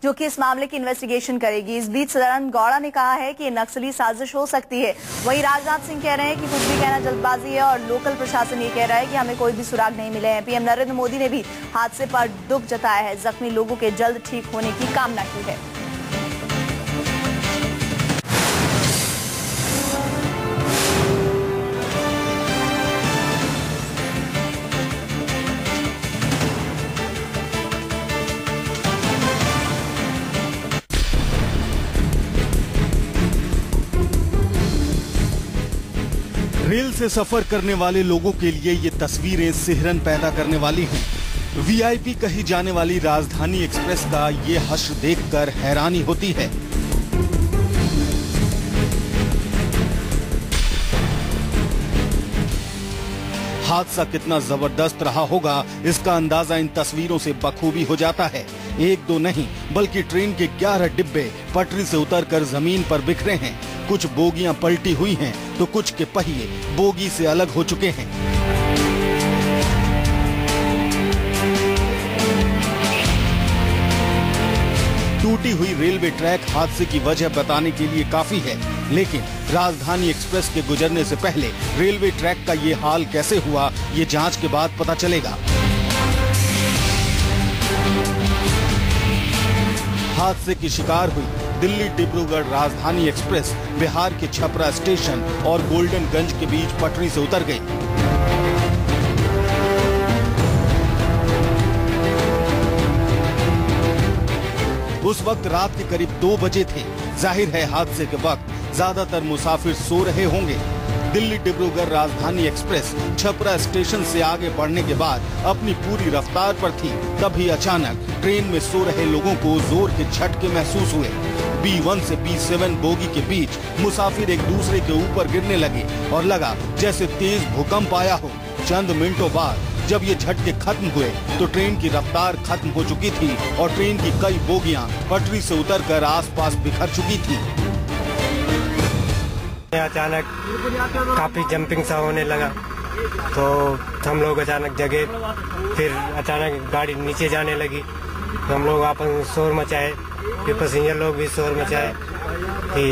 जो कि इस मामले की इन्वेस्टिगेशन करेगी। इस बीच सदानंद गौड़ा ने कहा है कि ये नक्सली साजिश हो सकती है। वहीं राजनाथ सिंह कह रहे हैं कि कुछ भी कहना जल्दबाजी है और लोकल प्रशासन ये कह रहा है कि हमें कोई भी सुराग नहीं मिले हैं। पीएम नरेंद्र मोदी ने भी हादसे पर दुख जताया है, जख्मी लोगों के जल्द ठीक होने की कामना की है। रेल से सफर करने वाले लोगों के लिए ये तस्वीरें सिहरन पैदा करने वाली हैं। वीआईपी कही जाने वाली राजधानी एक्सप्रेस का ये हश्र देखकर हैरानी होती है। हादसा कितना जबरदस्त रहा होगा, इसका अंदाजा इन तस्वीरों से बखूबी हो जाता है। एक दो नहीं बल्कि ट्रेन के 11 डिब्बे पटरी से उतरकर जमीन पर बिखरे हैं। कुछ बोगियां पलटी हुई हैं तो कुछ के पहिए बोगी से अलग हो चुके हैं। टूटी हुई रेलवे ट्रैक हादसे की वजह बताने के लिए काफी है, लेकिन राजधानी एक्सप्रेस के गुजरने से पहले रेलवे ट्रैक का ये हाल कैसे हुआ, ये जांच के बाद पता चलेगा। हादसे की शिकार हुई दिल्ली डिब्रूगढ़ राजधानी एक्सप्रेस बिहार के छपरा स्टेशन और गोल्डनगंज के बीच पटरी से उतर गई। उस वक्त रात के करीब 2 बजे थे। जाहिर है हादसे के वक्त ज्यादातर मुसाफिर सो रहे होंगे। दिल्ली डिब्रूगढ़ राजधानी एक्सप्रेस छपरा स्टेशन से आगे बढ़ने के बाद अपनी पूरी रफ्तार पर थी। तभी अचानक ट्रेन में सो रहे लोगों को जोर के झटके महसूस हुए। B1 से B7 बोगी के बीच मुसाफिर एक दूसरे के ऊपर गिरने लगे और लगा जैसे तेज भूकंप आया हो। चंद मिनटों बाद जब ये झटके खत्म हुए तो ट्रेन की रफ्तार खत्म हो चुकी थी और ट्रेन की कई बोगियां पटरी से उतरकर आसपास बिखर चुकी थी। अचानक काफी जंपिंग सा होने लगा तो हम लोग अचानक जगे, फिर अचानक गाड़ी नीचे जाने लगी तो हम लोग आपस में शोर मचाए, फिर पैसेंजर लोग भी शोर मचाए कि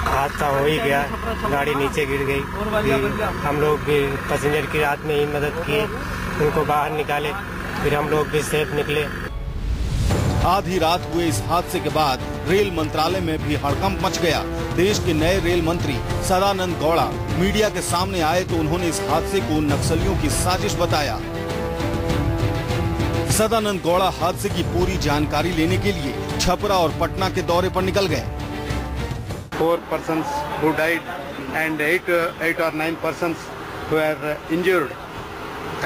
हादसा हो ही गया, गाड़ी नीचे गिर गई। हम लोग भी पैसेंजर की रात में ही मदद किए, उनको बाहर निकाले, फिर हम लोग भी सेफ निकले। आधी रात हुए इस हादसे के बाद रेल मंत्रालय में भी हड़कंप मच गया। देश के नए रेल मंत्री सदानंद गौड़ा मीडिया के सामने आए तो उन्होंने इस हादसे को नक्सलियों की साजिश बताया। सदानंद गौड़ा हादसे की पूरी जानकारी लेने के लिए छपरा और पटना के दौरे पर निकल गए। 4 persons who died and 8 or 9 persons who are injured,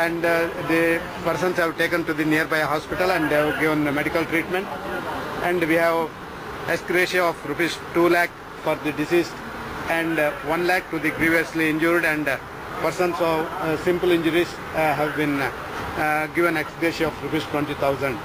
and the persons have taken to the nearby hospital and they have given medical treatment, and we have ex gratia of rupees 2 lakh for the deceased and 1 lakh to the grievously injured, and persons of simple injuries have been given ex gratia of rupees 20,000.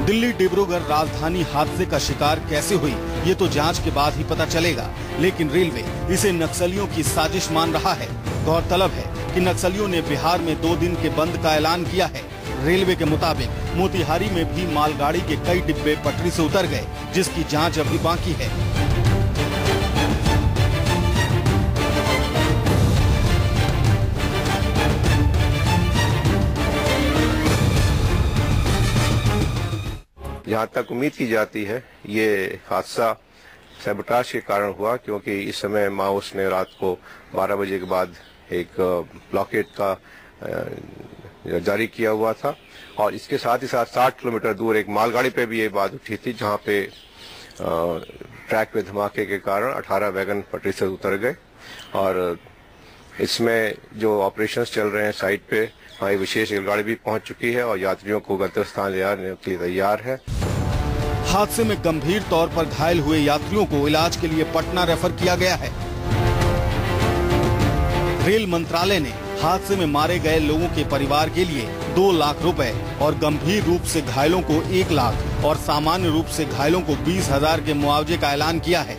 Delhi Dibrugarh Rajdhani हादसे का शिकार कैसे हुई ये तो जांच के बाद ही पता चलेगा, लेकिन रेलवे इसे नक्सलियों की साजिश मान रहा है। गौरतलब है कि नक्सलियों ने बिहार में 2 दिन के बंद का ऐलान किया है। रेलवे के मुताबिक मोतिहारी में भी मालगाड़ी के कई डिब्बे पटरी से उतर गए, जिसकी जांच अभी बाकी है। जहाँ तक उम्मीद की जाती है ये हादसा सैबोटाज के कारण हुआ, क्योंकि इस समय माओस ने रात को 12 बजे के बाद एक ब्लॉकेट का जारी किया हुआ था, और इसके साथ ही साथ 60 किलोमीटर दूर एक मालगाड़ी पे भी ये बात उठी थी, जहाँ पे ट्रैक पे धमाके के कारण 18 वैगन पटरी से उतर गए। और इसमें जो ऑपरेशंस चल रहे हैं साइट पे, हमारी विशेष रेलगाड़ी भी पहुंच चुकी है और यात्रियों को गंतव्य स्थान ले जाने के लिए तैयार है। हादसे में गंभीर तौर पर घायल हुए यात्रियों को इलाज के लिए पटना रेफर किया गया है। रेल मंत्रालय ने हादसे में मारे गए लोगों के परिवार के लिए 2 लाख रुपए और गंभीर रूप से घायलों को 1 लाख और सामान्य रूप से घायलों को 20,000 के मुआवजे का ऐलान किया है।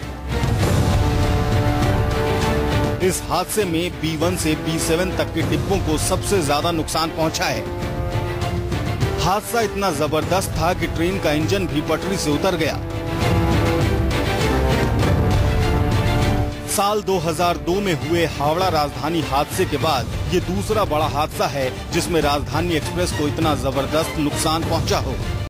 इस हादसे में B1 से B7 तक के डिब्बों को सबसे ज्यादा नुकसान पहुंचा है। हादसा इतना जबरदस्त था कि ट्रेन का इंजन भी पटरी से उतर गया। साल 2002 में हुए हावड़ा राजधानी हादसे के बाद ये दूसरा बड़ा हादसा है जिसमें राजधानी एक्सप्रेस को इतना जबरदस्त नुकसान पहुंचा हो।